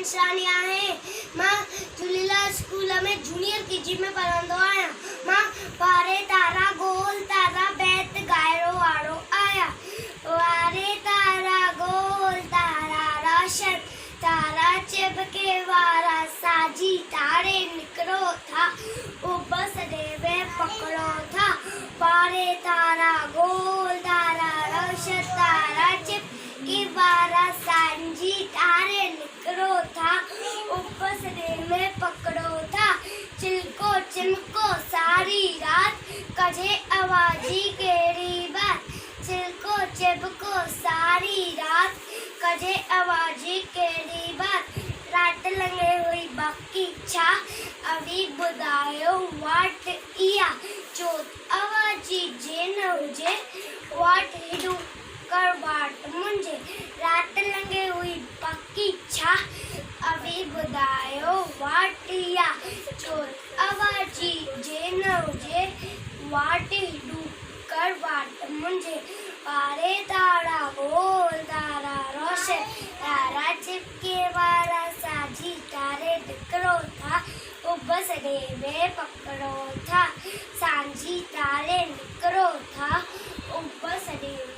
इंसानी आहे। मां झूलेलाल स्कूल में जूनियर केजी में पढ़ंदो आहियां। मां वारे तारा गोल तारा बैत गायरो वारो आया। वारे तारा गोल तारा रोशन तारा चिपके वारा साजी तारे निकरो था बस देवे पकड़ो था। वारे तारा गोल तारा रोशन तारा चिपके वारा साजी तारे निकरो था बस देवे पकड़ो था। चिलको चिमको सारी रात कजे आवाजी केरी बात। चिलको चिपको सारी रात कजे आवाजी केरी बात। रात लंघे हुई बाकी छा अभी ॿुधायो वाट इया। चोट आवाजी जे न हुजे वाट हेॾो कर बाट मुंहिंजे। रात लंघे हुई बाकी छा अभी ॿुधायो वाट इया। चोट आवाजी जे न हुजे वाट हेॾो कर बाट मुंहिंजे। वारे तारा गोल तारा रोशन तारा चिपके वारा साजी तारे निकरो था बस देवे पकड़ो था। सांझी तारे निकरो था बस देवे